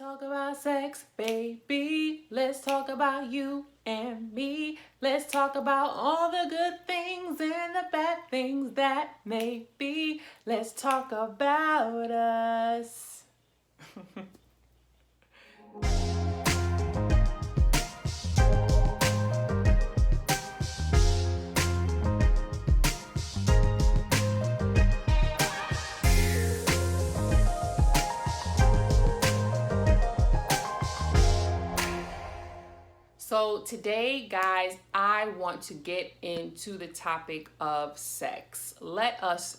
Talk about sex, baby. Let's talk about you and me. Let's talk about all the good things and the bad things that may be. Let's talk about us. So today, guys, I want to get into the topic of sex. Let us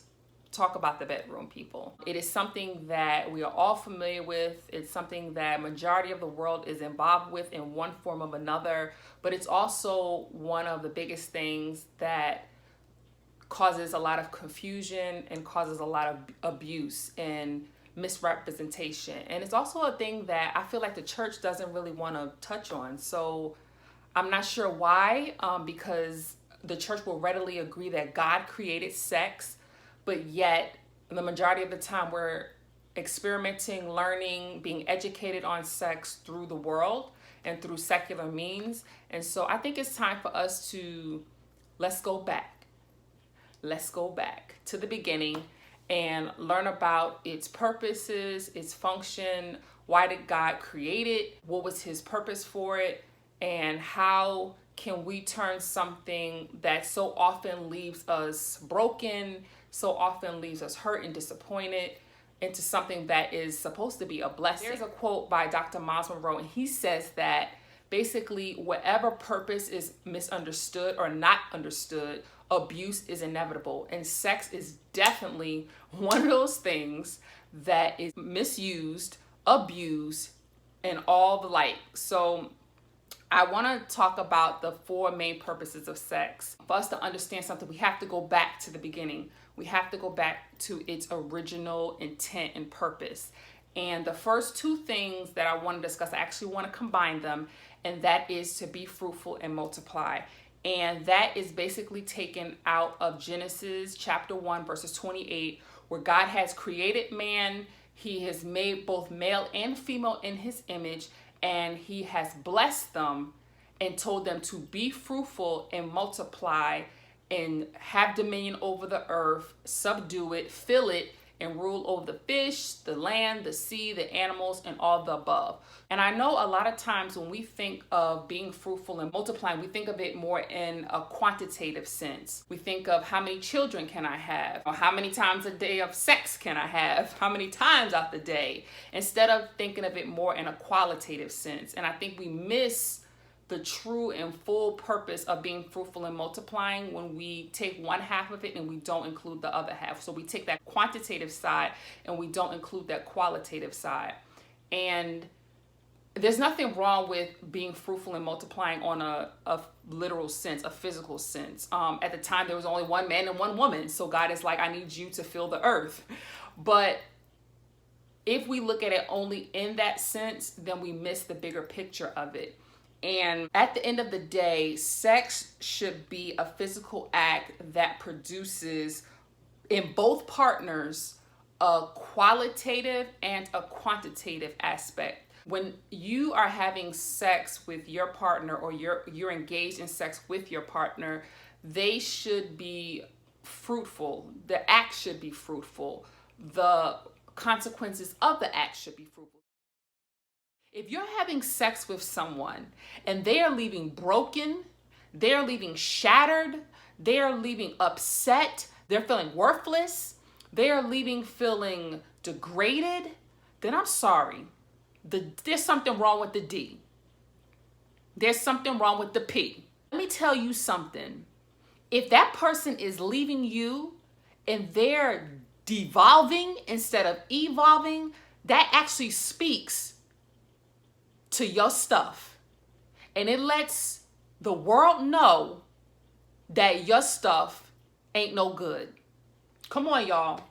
talk about the bedroom, people. It is something that we are all familiar with. It's something that majority of the world is involved with in one form or another, but it's also one of the biggest things that causes a lot of confusion and causes a lot of abuse and misrepresentation. And it's also a thing that I feel like the church doesn't really want to touch on. So I'm not sure why, because the church will readily agree that God created sex, but yet the majority of the time we're experimenting, learning, being educated on sex through the world and through secular means. And so I think it's time for us to let's go back to the beginning and learn about its purposes, its function, why did God create it, what was his purpose for it, and how can we turn something that so often leaves us broken, so often leaves us hurt and disappointed, into something that is supposed to be a blessing. There's a quote by Dr. Miles Monroe, and he says that basically whatever purpose is misunderstood or not understood, abuse is inevitable. And sex is definitely one of those things that is misused, abused, and all the like. So I want to talk about the four main purposes of sex. For us to understand something, we have to go back to the beginning. We have to go back to its original intent and purpose. And the first two things that I want to discuss, I actually want to combine them, and that is to be fruitful and multiply. And that is basically taken out of Genesis chapter 1, verses 28, where God has created man. He has made both male and female in his image, and he has blessed them and told them to be fruitful and multiply and have dominion over the earth, subdue it, fill it, and rule over the fish, the land, the sea, the animals, and all the above. And I know a lot of times when we think of being fruitful and multiplying, we think of it more in a quantitative sense. We think of how many children can I have? Or how many times a day of sex can I have? How many times out the day? Instead of thinking of it more in a qualitative sense. And I think we miss the true and full purpose of being fruitful and multiplying when we take one half of it and we don't include the other half. So we take that quantitative side and we don't include that qualitative side. And there's nothing wrong with being fruitful and multiplying on a literal sense, a physical sense. At the time, there was only one man and one woman. So God is like, I need you to fill the earth. But if we look at it only in that sense, then we miss the bigger picture of it. And at the end of the day, sex should be a physical act that produces in both partners a qualitative and a quantitative aspect. When you are having sex with your partner or you're engaged in sex with your partner, they should be fruitful. The act should be fruitful. The consequences of the act should be fruitful. If you're having sex with someone and they are leaving broken, they're leaving shattered, they're leaving upset, they're feeling worthless, they're leaving feeling degraded, then I'm sorry. There's something wrong with the D. There's something wrong with the P. Let me tell you something. If that person is leaving you and they're devolving instead of evolving, that actually speaks to your stuff. And it lets the world know that your stuff ain't no good. Come on, y'all.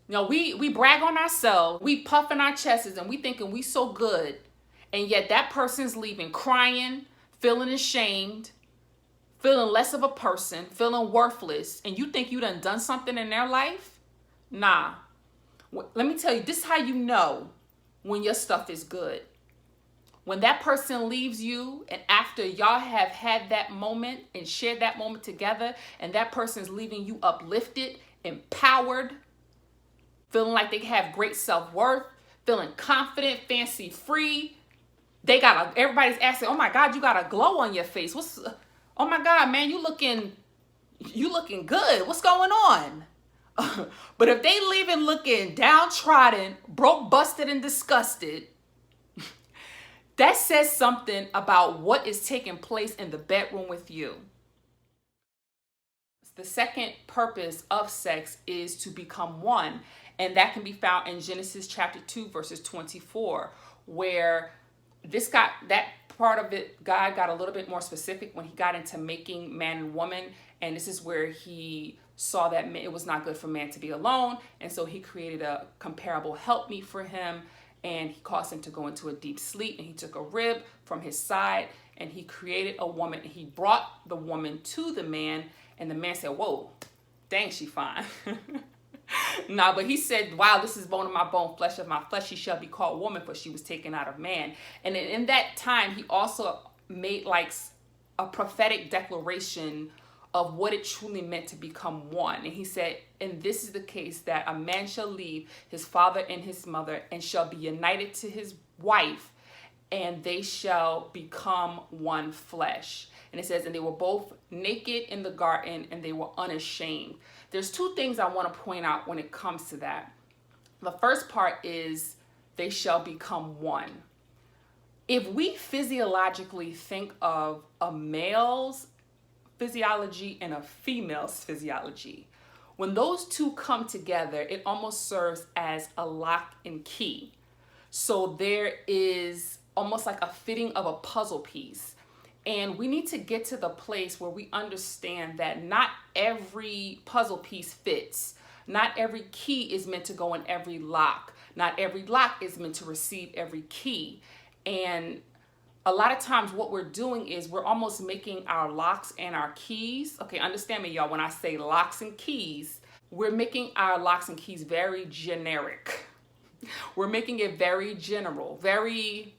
You know, we brag on ourselves, we puff in our chests, and we thinking we so good. And yet that person's leaving crying, feeling ashamed, feeling less of a person, feeling worthless. And you think you done something in their life? Nah. Let me tell you, this is how you know when your stuff is good. When that person leaves you, and after y'all have had that moment and shared that moment together, and that person's leaving you uplifted, empowered, feeling like they have great self-worth, feeling confident, fancy free. Everybody's asking, oh my God, you got a glow on your face. Oh my God, man, you looking good. What's going on? But if they leaving looking downtrodden, broke, busted, and disgusted, that says something about what is taking place in the bedroom with you. The second purpose of sex is to become one, and that can be found in Genesis chapter 2, verses 24, where that part of it, God got a little bit more specific when he got into making man and woman, and this is where he saw that it was not good for man to be alone, and so he created a comparable helpmeet for him, and he caused him to go into a deep sleep, and he took a rib from his side, and he created a woman, and he brought the woman to the man, and the man said, whoa, dang, she fine. Nah, but he said, wow, this is bone of my bone, flesh of my flesh. She shall be called woman, for she was taken out of man. And in that time, he also made like a prophetic declaration of what it truly meant to become one. And he said, and this is the case, that a man shall leave his father and his mother and shall be united to his wife, and they shall become one flesh. And it says, and they were both naked in the garden, and they were unashamed. There's two things I want to point out when it comes to that. The first part is they shall become one. If we physiologically think of a male's physiology and a female's physiology, when those two come together, it almost serves as a lock and key. So there is almost like a fitting of a puzzle piece. And we need to get to the place where we understand that not every puzzle piece fits. Not every key is meant to go in every lock. Not every lock is meant to receive every key. And a lot of times what we're doing is we're almost making our locks and our keys. Okay, understand me, y'all. When I say locks and keys, we're making our locks and keys very generic. We're making it very general, very...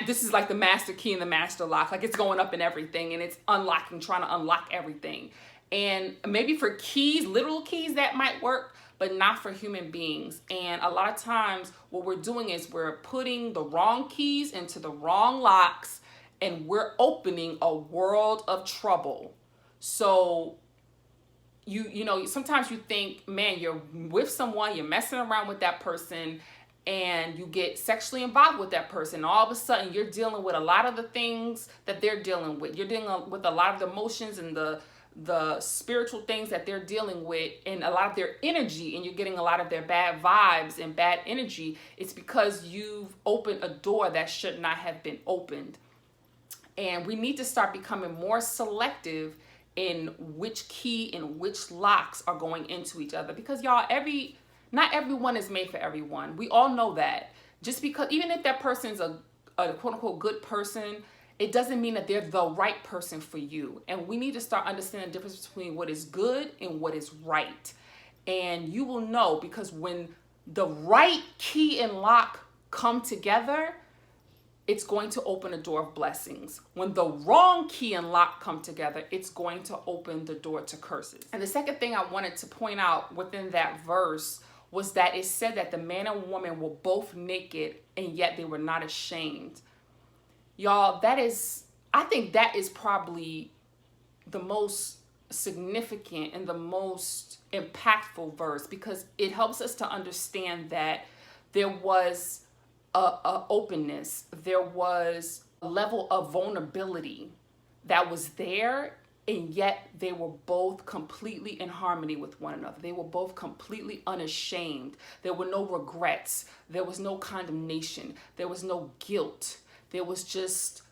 This is like the master key and the master lock. Like it's going up in everything and it's unlocking, trying to unlock everything. And maybe for keys, literal keys, that might work, but not for human beings. And a lot of times what we're doing is we're putting the wrong keys into the wrong locks, and we're opening a world of trouble. So you know, sometimes you think, man, you're with someone, you're messing around with that person, and you get sexually involved with that person. All of a sudden, you're dealing with a lot of the things that they're dealing with. You're dealing with a lot of the emotions and the spiritual things that they're dealing with, and a lot of their energy, and you're getting a lot of their bad vibes and bad energy. It's because you've opened a door that should not have been opened. And we need to start becoming more selective in which key and which locks are going into each other. Because y'all, not everyone is made for everyone. We all know that. Just because, even if that person's a quote unquote good person, it doesn't mean that they're the right person for you. And we need to start understanding the difference between what is good and what is right. And you will know, because when the right key and lock come together, it's going to open a door of blessings. When the wrong key and lock come together, it's going to open the door to curses. And the second thing I wanted to point out within that verse was that it said that the man and woman were both naked, and yet they were not ashamed. Y'all, I think that is probably the most significant and the most impactful verse, because it helps us to understand that there was a openness, there was a level of vulnerability that was there, and yet they were both completely in harmony with one another. They were both completely unashamed. There were no regrets. There was no condemnation. There was no guilt. There was just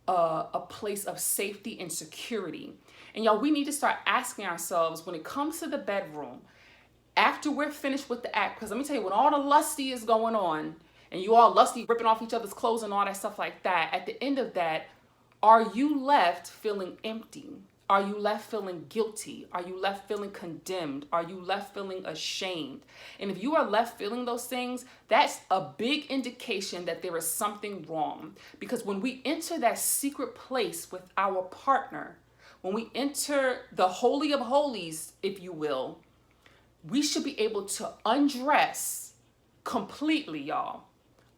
a place of safety and security. And y'all, we need to start asking ourselves, when it comes to the bedroom, after we're finished with the act, because let me tell you, when all the lusty is going on, and you all lusty, ripping off each other's clothes and all that stuff like that, at the end of that, are you left feeling empty? Are you left feeling guilty? Are you left feeling condemned? Are you left feeling ashamed? And if you are left feeling those things, that's a big indication that there is something wrong. Because when we enter that secret place with our partner, when we enter the Holy of Holies, if you will, we should be able to undress completely, y'all.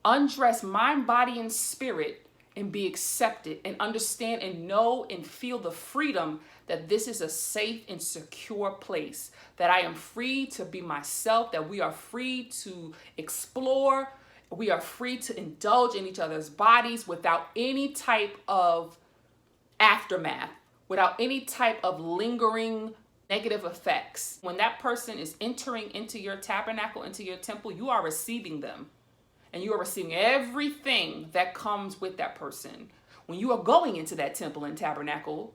Undress mind, body, and spirit, and be accepted and understand and know and feel the freedom that this is a safe and secure place, that I am free to be myself, that we are free to explore, we are free to indulge in each other's bodies without any type of aftermath, without any type of lingering negative effects. When that person is entering into your tabernacle, into your temple, you are receiving them. And you are receiving everything that comes with that person. When you are going into that temple and tabernacle,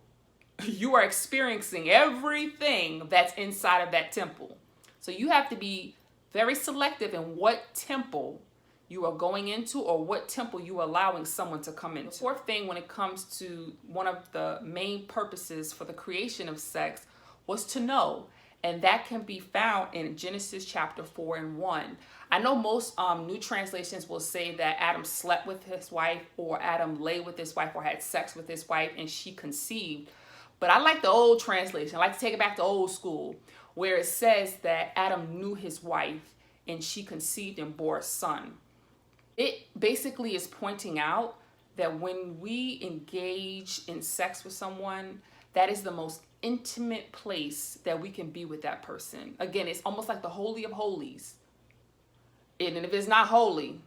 you are experiencing everything that's inside of that temple. So you have to be very selective in what temple you are going into or what temple you are allowing someone to come into. The fourth thing when it comes to one of the main purposes for the creation of sex was to know. And that can be found in Genesis chapter 4 and 1. I know most new translations will say that Adam slept with his wife, or Adam lay with his wife, or had sex with his wife, and she conceived. But I like the old translation. I like to take it back to old school, where it says that Adam knew his wife, and she conceived and bore a son. It basically is pointing out that when we engage in sex with someone, that is the most intimate place that we can be with that person. Again, it's almost like the Holy of Holies. And if it's not holy,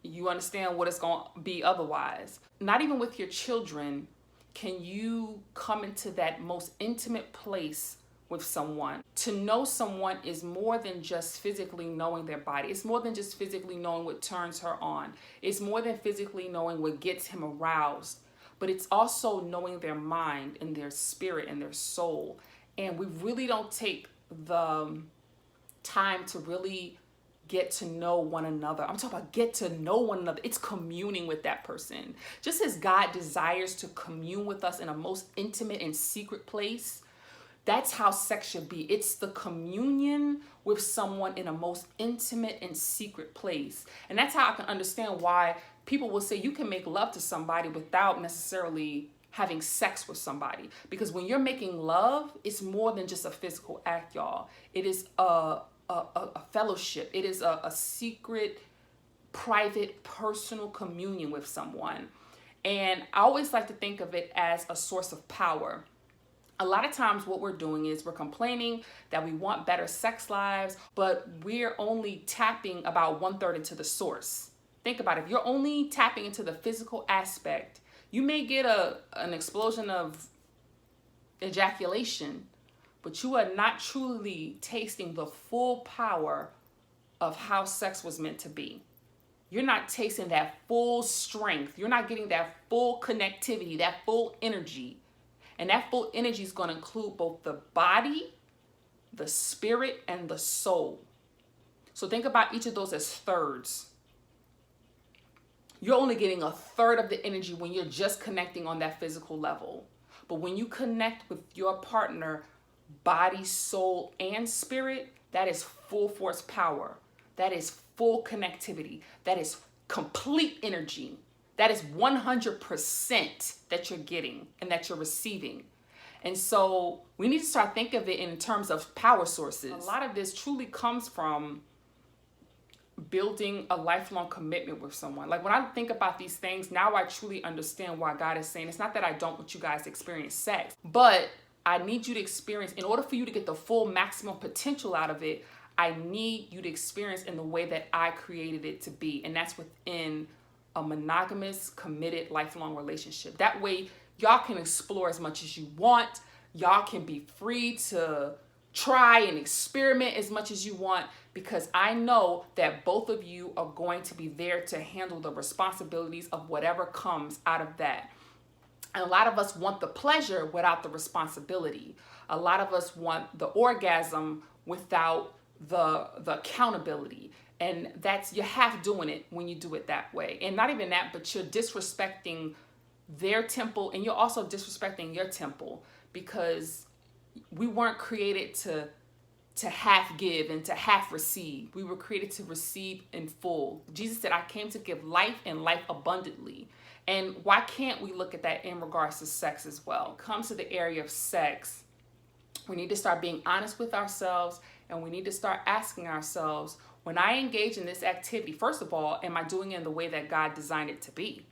you understand what it's going to be otherwise. Not even with your children can you come into that most intimate place with someone. To know someone is more than just physically knowing their body. It's more than just physically knowing what turns her on. It's more than physically knowing what gets him aroused. But it's also knowing their mind and their spirit and their soul. And we really don't take the time to really get to know one another. I'm talking about get to know one another. It's communing with that person. Just as God desires to commune with us in a most intimate and secret place, that's how sex should be. It's the communion with someone in a most intimate and secret place. And that's how I can understand why people will say you can make love to somebody without necessarily having sex with somebody. Because when you're making love, it's more than just a physical act, y'all. It is a fellowship. It is a secret, private, personal communion with someone. And I always like to think of it as a source of power. A lot of times what we're doing is we're complaining that we want better sex lives, but we're only tapping about 1/3 into the source. Think about it. If you're only tapping into the physical aspect, you may get an explosion of ejaculation, but you are not truly tasting the full power of how sex was meant to be. You're not tasting that full strength. You're not getting that full connectivity, that full energy. And that full energy is going to include both the body, the spirit, and the soul. So think about each of those as thirds. You're only getting 1/3 of the energy when you're just connecting on that physical level. But when you connect with your partner, body, soul, and spirit, that is full force power. That is full connectivity. That is complete energy. That is 100% that you're getting and that you're receiving. And so we need to start thinking of it in terms of power sources. A lot of this truly comes from building a lifelong commitment with someone. Like when I think about these things, now I truly understand why God is saying, it's not that I don't want you guys to experience sex, but I need you to experience, in order for you to get the full maximum potential out of it, I need you to experience in the way that I created it to be. And that's within a monogamous, committed, lifelong relationship. That way, y'all can explore as much as you want. Y'all can be free to try and experiment as much as you want, because I know that both of you are going to be there to handle the responsibilities of whatever comes out of that. And a lot of us want the pleasure without the responsibility. A lot of us want the orgasm without the accountability. And that's, you're half doing it when you do it that way. And not even that, but you're disrespecting their temple, and you're also disrespecting your temple, because we weren't created to half give and to half receive. We were created to receive in full. Jesus said, I came to give life and life abundantly. And why can't we look at that in regards to sex as well? Comes to the area of sex, we need to start being honest with ourselves, and we need to start asking ourselves, when I engage in this activity, first of all, am I doing it in the way that God designed it to be?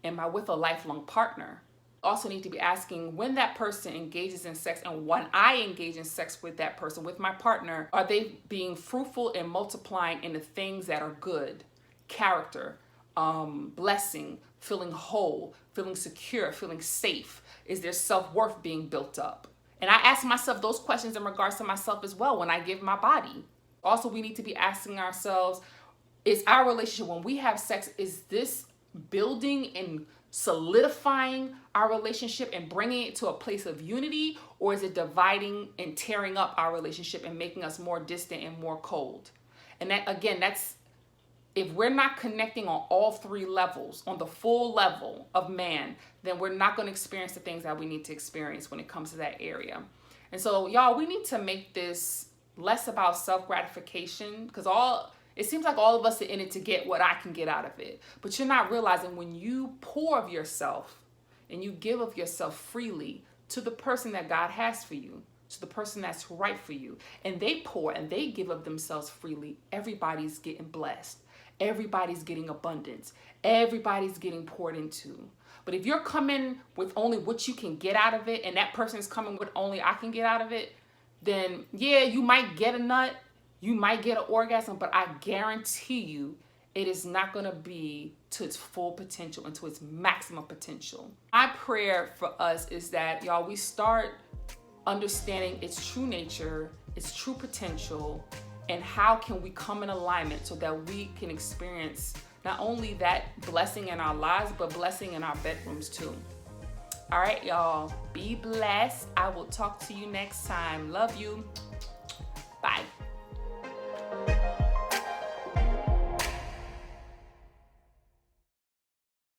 Am I with a lifelong partner? Also need to be asking, when that person engages in sex and when I engage in sex with that person, with my partner, are they being fruitful and multiplying in the things that are good? Character, blessing, feeling whole, feeling secure, feeling safe. Is their self-worth being built up? And I ask myself those questions in regards to myself as well when I give my body. Also, we need to be asking ourselves, is our relationship, when we have sex, is this building and solidifying our relationship and bringing it to a place of unity, or is it dividing and tearing up our relationship and making us more distant and more cold? And that, again, that's, if we're not connecting on all three levels, on the full level of man, then we're not going to experience the things that we need to experience when it comes to that area. And so, y'all, we need to make this less about self-gratification, because it seems like all of us are in it to get what I can get out of it. But you're not realizing when you pour of yourself and you give of yourself freely to the person that God has for you, to the person that's right for you, and they pour and they give of themselves freely, everybody's getting blessed. Everybody's getting abundance. Everybody's getting poured into. But if you're coming with only what you can get out of it, and that person's coming with only I can get out of it, then yeah, you might get a nut, you might get an orgasm, but I guarantee you it is not going to be to its full potential and to its maximum potential. My prayer for us is that, y'all, we start understanding its true nature, its true potential, and how can we come in alignment so that we can experience not only that blessing in our lives, but blessing in our bedrooms too. All right, y'all, be blessed. I will talk to you next time. Love you. Bye.